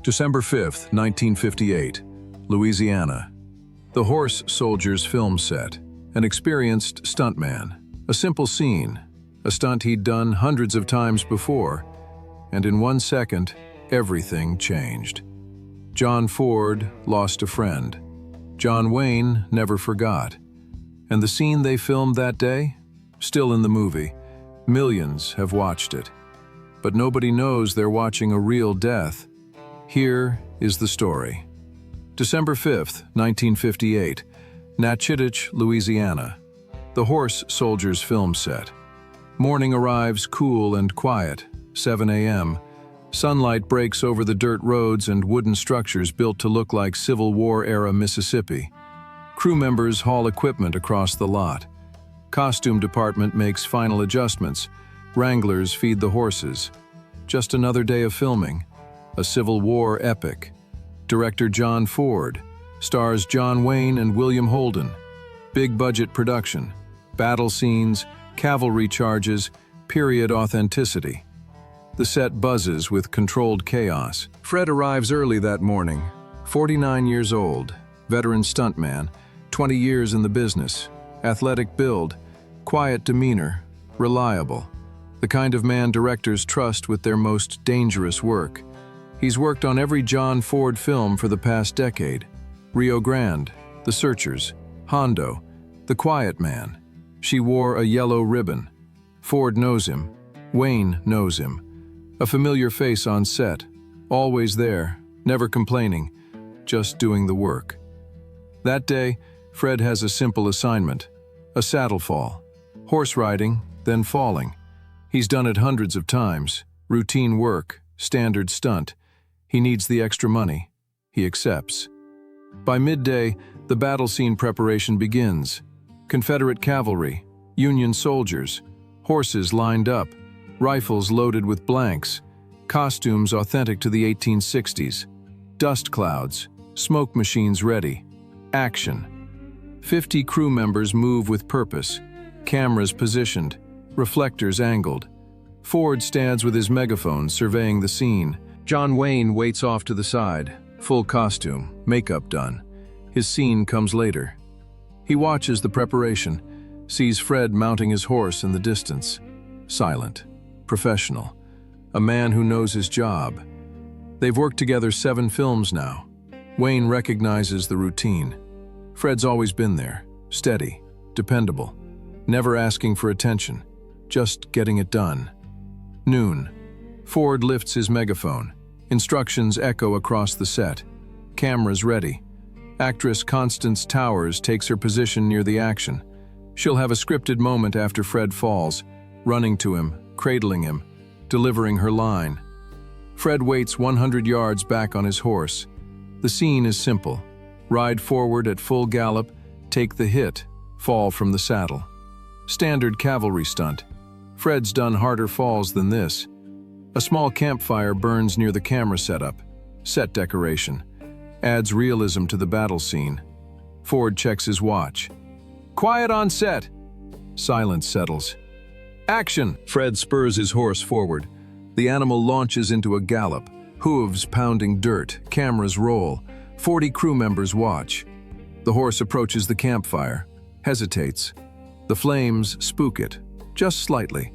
December 5th, 1958, Louisiana. The Horse Soldiers film set. An experienced stuntman. A simple scene. A stunt he'd done hundreds of times before. And in 1 second, everything changed. John Ford lost a friend. John Wayne never forgot. And the scene they filmed that day? Still in the movie. Millions have watched it. But nobody knows they're watching a real death. Here is the story. December 5th, 1958, Natchitoches, Louisiana. The Horse Soldiers film set. Morning arrives cool and quiet, 7 a.m. Sunlight breaks over the dirt roads and wooden structures built to look like Civil War-era Mississippi. Crew members haul equipment across the lot. Costume department makes final adjustments. Wranglers feed the horses. Just another day of filming. A Civil War epic. Director John Ford. Stars John Wayne and William Holden. Big budget production. Battle scenes, cavalry charges, period authenticity. The set buzzes with controlled chaos. Fred arrives early that morning. 49 years old. Veteran stuntman. 20 years in the business. Athletic build. Quiet demeanor. Reliable. The kind of man directors trust with their most dangerous work. He's worked on every John Ford film for the past decade. Rio Grande, The Searchers, Hondo, The Quiet Man. She wore a yellow ribbon. Ford knows him. Wayne knows him. A familiar face on set. Always there, never complaining, just doing the work. That day, Fred has a simple assignment. A saddle fall. Horse riding, then falling. He's done it hundreds of times. Routine work, standard stunt. He needs the extra money. He accepts. By midday, the battle scene preparation begins. Confederate cavalry, Union soldiers, horses lined up, rifles loaded with blanks, costumes authentic to the 1860s, dust clouds, smoke machines ready, action. 50 crew members move with purpose, cameras positioned, reflectors angled. Ford stands with his megaphone surveying the scene. John Wayne waits off to the side, full costume, makeup done. His scene comes later. He watches the preparation, sees Fred mounting his horse in the distance. Silent, professional, a man who knows his job. They've worked together 7 films now. Wayne recognizes the routine. Fred's always been there, steady, dependable, never asking for attention, just getting it done. Noon. Ford lifts his megaphone. Instructions echo across the set. Cameras ready. Actress Constance Towers takes her position near the action. She'll have a scripted moment after Fred falls, running to him, cradling him, delivering her line. Fred waits 100 yards back on his horse. The scene is simple. Ride forward at full gallop, take the hit, fall from the saddle. Standard cavalry stunt. Fred's done harder falls than this. A small campfire burns near the camera setup. Set decoration. Adds realism to the battle scene. Ford checks his watch. Quiet on set. Silence settles. Action! Fred spurs his horse forward. The animal launches into a gallop. Hooves pounding dirt. Cameras roll. 40 crew members watch. The horse approaches the campfire. Hesitates. The flames spook it. Just slightly.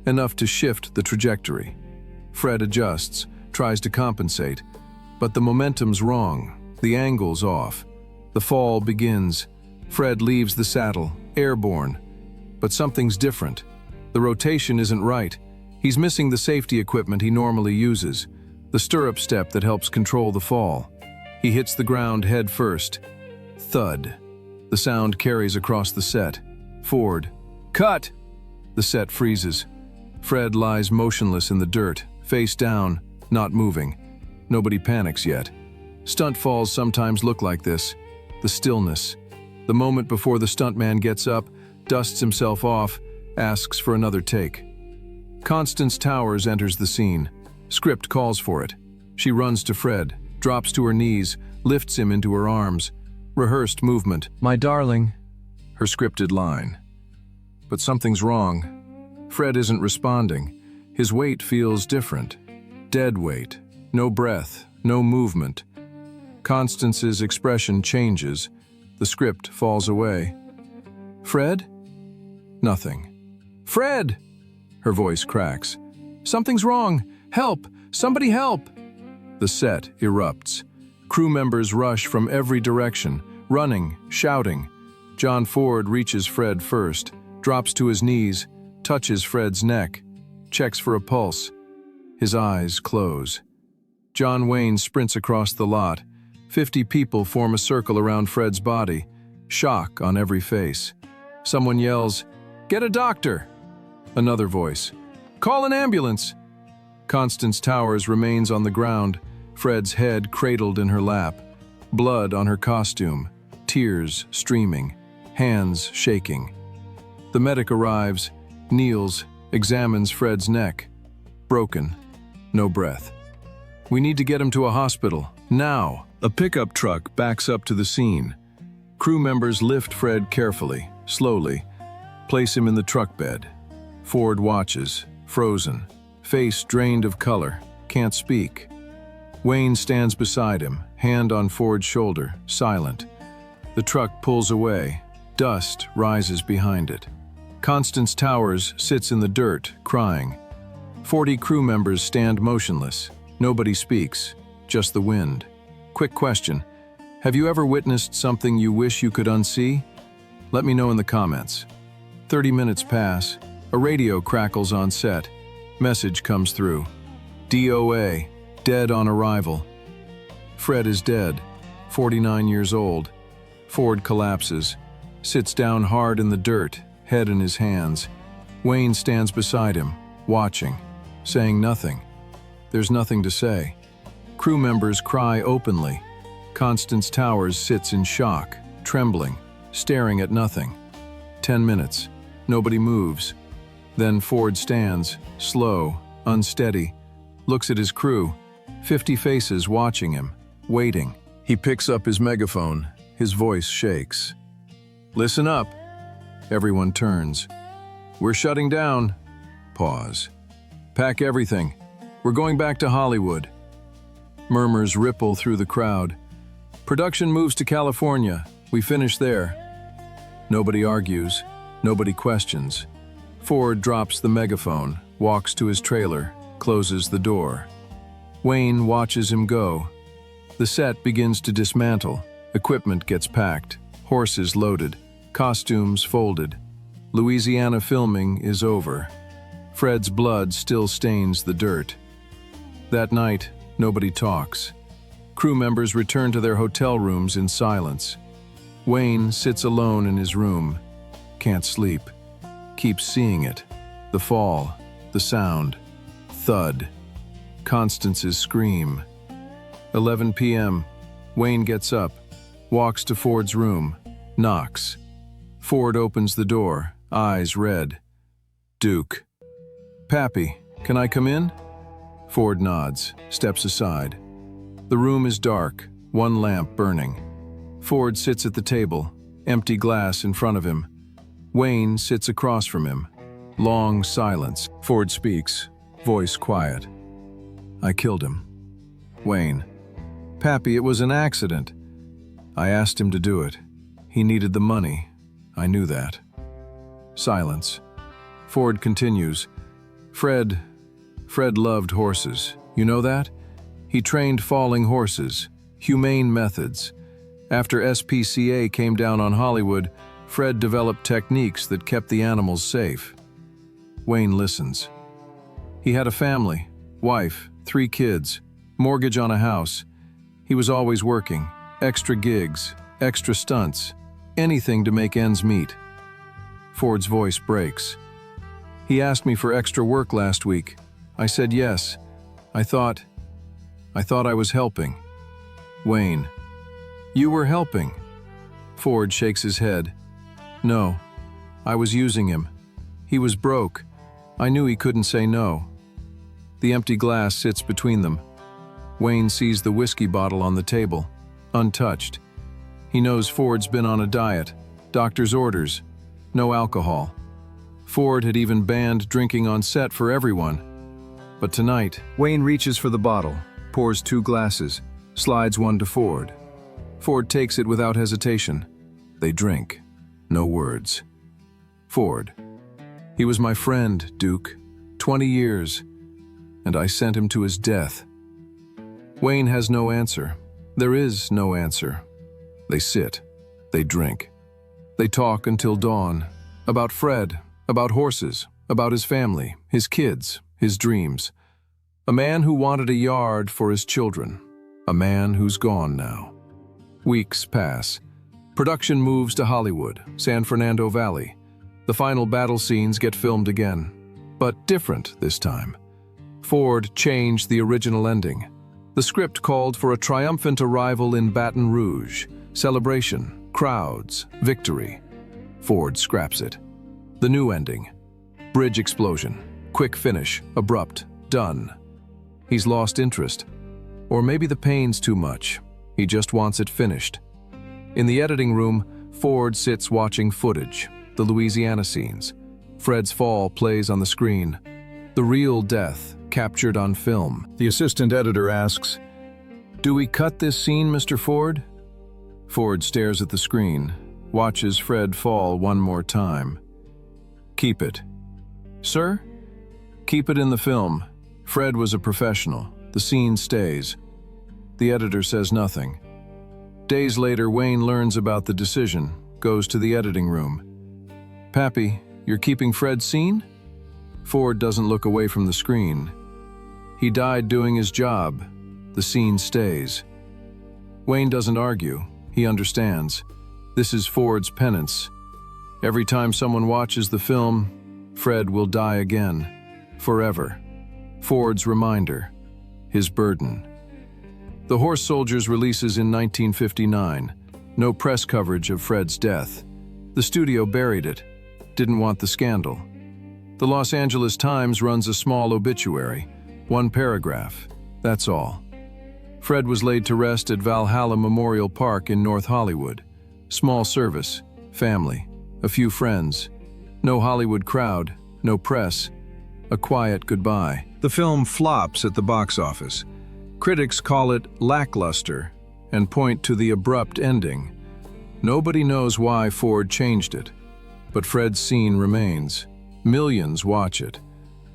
Enough to shift the trajectory. Fred adjusts, tries to compensate, but the momentum's wrong, the angle's off. The fall begins. Fred leaves the saddle, airborne. But something's different. The rotation isn't right. He's missing the safety equipment he normally uses, the stirrup step that helps control the fall. He hits the ground head first. Thud. The sound carries across the set. Ford. Cut! The set freezes. Fred lies motionless in the dirt, face down, not moving. Nobody panics yet. Stunt falls sometimes look like this. The stillness. The moment before the stuntman gets up, dusts himself off, asks for another take. Constance Towers enters the scene. Script calls for it. She runs to Fred, drops to her knees, lifts him into her arms. Rehearsed movement. My darling. Her scripted line. But something's wrong. Fred isn't responding. His weight feels different. Dead weight. No breath. No movement. Constance's expression changes. The script falls away. Fred? Nothing. Fred! Her voice cracks. Something's wrong! Help! Somebody help! The set erupts. Crew members rush from every direction, running, shouting. John Ford reaches Fred first, drops to his knees, touches Fred's neck, checks for a pulse. His eyes close. John Wayne sprints across the lot. 50 people form a circle around Fred's body, shock on every face. Someone yells, "Get a doctor!" Another voice, "Call an ambulance!" Constance Towers remains on the ground, Fred's head cradled in her lap, blood on her costume, tears streaming, hands shaking. The medic arrives, kneels, examines Fred's neck. Broken, no breath. We need to get him to a hospital, now. A pickup truck backs up to the scene. Crew members lift Fred carefully, slowly, place him in the truck bed. Ford watches, frozen, face drained of color, can't speak. Wayne stands beside him, hand on Ford's shoulder, silent. The truck pulls away, dust rises behind it. Constance Towers sits in the dirt, crying. 40 crew members stand motionless. Nobody speaks, just the wind. Quick question. Have you ever witnessed something you wish you could unsee? Let me know in the comments. 30 minutes pass. A radio crackles on set. Message comes through. DOA, dead on arrival. Fred is dead, 49 years old. Ford collapses, sits down hard in the dirt, head in his hands. Wayne stands beside him, watching, saying nothing. There's nothing to say. Crew members cry openly. Constance Towers sits in shock, trembling, staring at nothing. 10 minutes. Nobody moves. Then Ford stands, slow, unsteady, looks at his crew, 50 faces watching him, waiting. He picks up his megaphone. His voice shakes. Listen up. Everyone turns. We're shutting down. Pause. Pack everything. We're going back to Hollywood. Murmurs ripple through the crowd. Production moves to California. We finish there. Nobody argues. Nobody questions. Ford drops the megaphone, walks to his trailer, closes the door. Wayne watches him go. The set begins to dismantle. Equipment gets packed. Horses loaded. Costumes folded. Louisiana filming is over. Fred's blood still stains the dirt. That night, nobody talks. Crew members return to their hotel rooms in silence. Wayne sits alone in his room. Can't sleep. Keeps seeing it. The fall. The sound. Thud. Constance's scream. 11 p.m. Wayne gets up. Walks to Ford's room. Knocks. Ford opens the door, eyes red. Duke. Pappy, can I come in? Ford nods, steps aside. The room is dark, one lamp burning. Ford sits at the table, empty glass in front of him. Wayne sits across from him. Long silence. Ford speaks, voice quiet. I killed him. Wayne. Pappy, it was an accident. I asked him to do it. He needed the money. I knew that. Silence. Ford continues. Fred loved horses. You know that? He trained falling horses. Humane methods. After SPCA came down on Hollywood, Fred developed techniques that kept the animals safe. Wayne listens. He had a family, wife, 3 kids, mortgage on a house. He was always working, extra gigs, extra stunts, anything to make ends meet. Ford's voice breaks. He asked me for extra work last week. I said yes. I thought I was helping. Wayne. You were helping. Ford shakes his head. No, I was using him. He was broke. I knew he couldn't say no. The empty glass sits between them. Wayne sees the whiskey bottle on the table, untouched. He knows Ford's been on a diet, doctor's orders, no alcohol. Ford had even banned drinking on set for everyone. But tonight, Wayne reaches for the bottle, pours 2 glasses, slides one to Ford. Ford takes it without hesitation. They drink. No words. Ford. He was my friend, Duke. 20 years. And I sent him to his death. Wayne has no answer. There is no answer. They sit. They drink. They talk until dawn. About Fred, about horses, about his family, his kids, his dreams. A man who wanted a yard for his children. A man who's gone now. Weeks pass. Production moves to Hollywood, San Fernando Valley. The final battle scenes get filmed again, but different this time. Ford changed the original ending. The script called for a triumphant arrival in Baton Rouge, celebration, crowds, victory. Ford scraps it. The new ending. Bridge explosion, quick finish, abrupt, done. He's lost interest. Or maybe the pain's too much. He just wants it finished. In the editing room, Ford sits watching footage, the Louisiana scenes. Fred's fall plays on the screen. The real death, captured on film. The assistant editor asks, "Do we cut this scene, Mr. Ford?" Ford stares at the screen, watches Fred fall one more time. "Keep it." "Sir?" "Keep it in the film. Fred was a professional. The scene stays." The editor says nothing. Days later, Wayne learns about the decision, goes to the editing room. "Pappy, you're keeping Fred's scene?" Ford doesn't look away from the screen. "He died doing his job. The scene stays." Wayne doesn't argue. He understands. This is Ford's penance. Every time someone watches the film, Fred will die again. Forever. Ford's reminder. His burden. The Horse Soldiers releases in 1959. No press coverage of Fred's death. The studio buried it. Didn't want the scandal. The Los Angeles Times runs a small obituary. 1 paragraph. That's all. Fred was laid to rest at Valhalla Memorial Park in North Hollywood. Small service. Family. A few friends. No Hollywood crowd. No press. A quiet goodbye. The film flops at the box office. Critics call it lackluster and point to the abrupt ending. Nobody knows why Ford changed it, but Fred's scene remains. Millions watch it.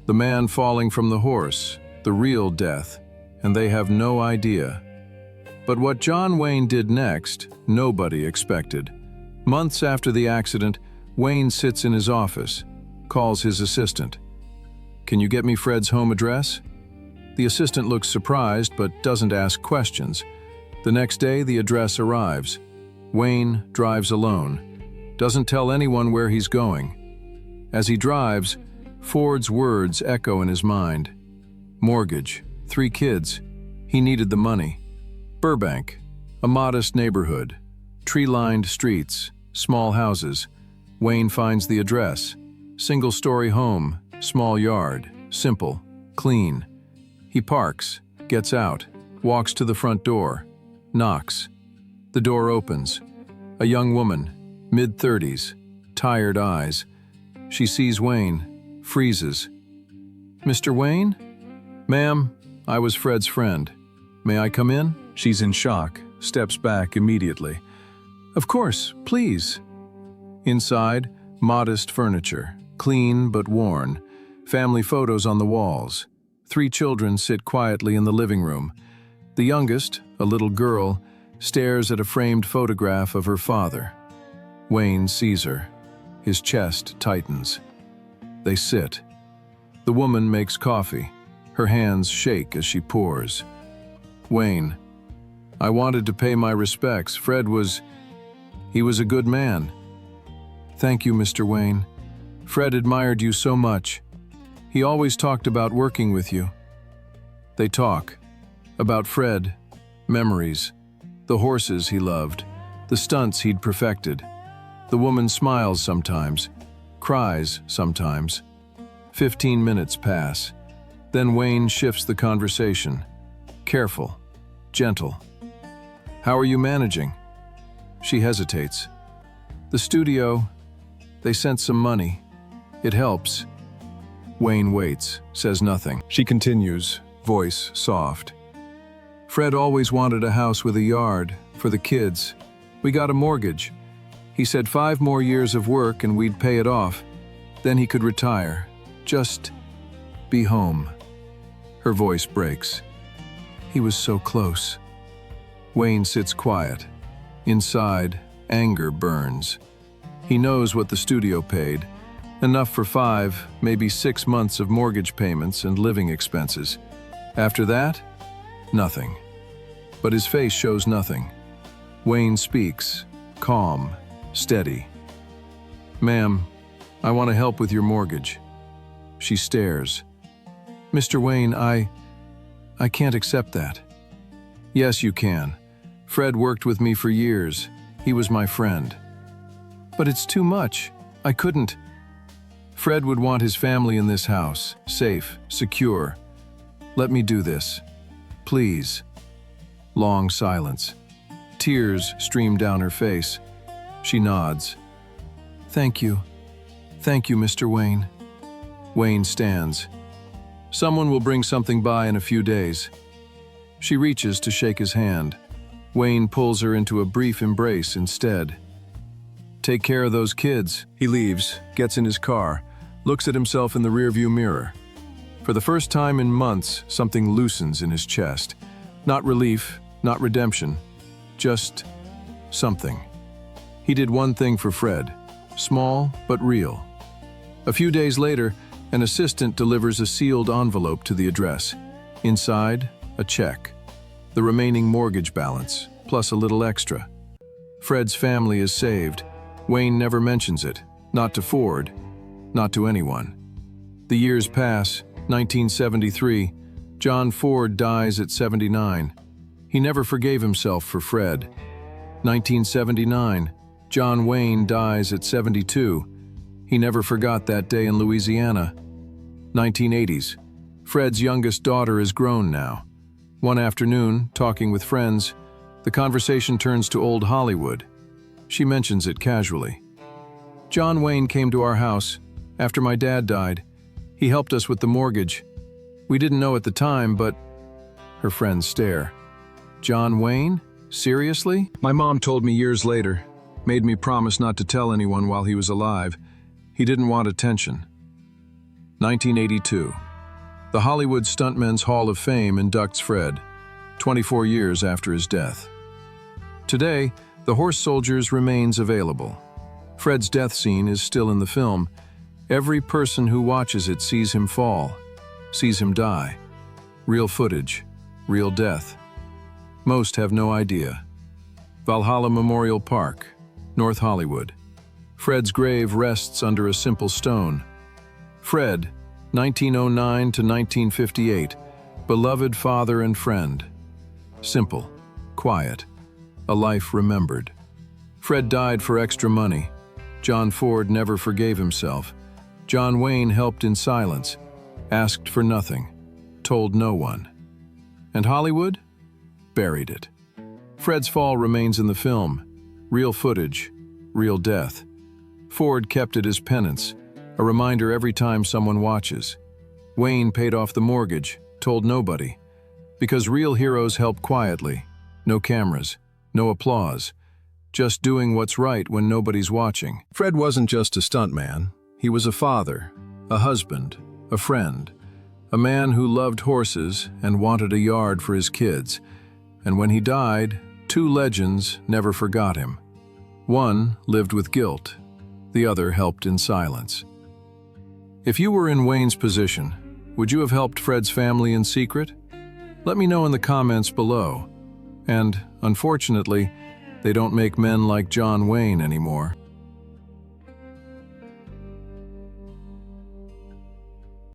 The man falling from the horse, the real death, and they have no idea. But what John Wayne did next, nobody expected. Months after the accident, Wayne sits in his office, calls his assistant. "Can you get me Fred's home address?" The assistant looks surprised but doesn't ask questions. The next day, the address arrives. Wayne drives alone, doesn't tell anyone where he's going. As he drives, Ford's words echo in his mind. Mortgage, 3 kids. He needed the money. Burbank, a modest neighborhood. Tree-lined streets, small houses. Wayne finds the address. Single-story home, small yard, simple, clean. He parks, gets out, walks to the front door, knocks. The door opens. A young woman, mid-30s, tired eyes. She sees Wayne, freezes. "Mr. Wayne?" "Ma'am, I was Fred's friend. May I come in?" She's in shock, steps back immediately. "Of course, please." Inside, modest furniture, clean but worn, family photos on the walls. 3 children sit quietly in the living room. The youngest, a little girl, stares at a framed photograph of her father. Wayne sees her. His chest tightens. They sit. The woman makes coffee. Her hands shake as she pours. "Wayne, I wanted to pay my respects. He was a good man." "Thank you, Mr. Wayne. Fred admired you so much. He always talked about working with you." They talk. About Fred, memories, the horses he loved, the stunts he'd perfected. The woman smiles sometimes, cries sometimes. 15 minutes pass. Then Wayne shifts the conversation. Careful, gentle. "How are you managing?" She hesitates. "The studio, they sent some money. It helps." Wayne waits, says nothing. She continues, voice soft. Fred always wanted a house with a yard, for the kids. We got a mortgage. He said 5 more years of work and we'd pay it off. Then he could retire. Just be home. Her voice breaks. He was so close. Wayne sits quiet. Inside, anger burns. He knows what the studio paid. Enough for 5, maybe 6 months of mortgage payments and living expenses. After that, nothing. But his face shows nothing. Wayne speaks, calm, steady. "Ma'am, I want to help with your mortgage." She stares. "Mr. Wayne, I can't accept that." "Yes, you can. Fred worked with me for years. He was my friend." "But it's too much. I couldn't." "Fred would want his family in this house, safe, secure. Let me do this. Please." Long silence. Tears stream down her face. She nods. "Thank you. Thank you, Mr. Wayne." Wayne stands. "Someone will bring something by in a few days." She reaches to shake his hand. Wayne pulls her into a brief embrace instead. "Take care of those kids." He leaves, gets in his car, looks at himself in the rearview mirror. For the first time in months, something loosens in his chest. Not relief, not redemption, just something. He did one thing for Fred, small but real. A few days later, an assistant delivers a sealed envelope to the address. Inside, a check. The remaining mortgage balance, plus a little extra. Fred's family is saved. Wayne never mentions it, not to Ford, not to anyone. The years pass. 1973, John Ford dies at 79. He never forgave himself for Fred. 1979, John Wayne dies at 72. He never forgot that day in Louisiana. 1980s, Fred's youngest daughter is grown now. One afternoon, talking with friends, the conversation turns to old Hollywood. She mentions it casually. "John Wayne came to our house after my dad died. He helped us with the mortgage. We didn't know at the time, but..." Her friends stare. "John Wayne? Seriously?" "My mom told me years later, made me promise not to tell anyone while he was alive. He didn't want attention." 1982. The Hollywood Stuntmen's Hall of Fame inducts Fred, 24 years after his death. Today, the Horse Soldiers remains available. Fred's death scene is still in the film. Every person who watches it sees him fall, sees him die. Real footage, real death. Most have no idea. Valhalla Memorial Park, North Hollywood. Fred's grave rests under a simple stone. Fred, 1909 to 1958, beloved father and friend. Simple, quiet, a life remembered. Fred died for extra money. John Ford never forgave himself. John Wayne helped in silence, asked for nothing, told no one. And Hollywood? Buried it. Fred's fall remains in the film. Real footage, real death. Ford kept it as penance, a reminder every time someone watches. Wayne paid off the mortgage, told nobody. Because real heroes help quietly. No cameras, no applause. Just doing what's right when nobody's watching. Fred wasn't just a stuntman. He was a father, a husband, a friend, a man who loved horses and wanted a yard for his kids. And when he died, 2 legends never forgot him. One lived with guilt, the other helped in silence. If you were in Wayne's position, would you have helped Fred's family in secret? Let me know in the comments below. And, unfortunately, they don't make men like John Wayne anymore.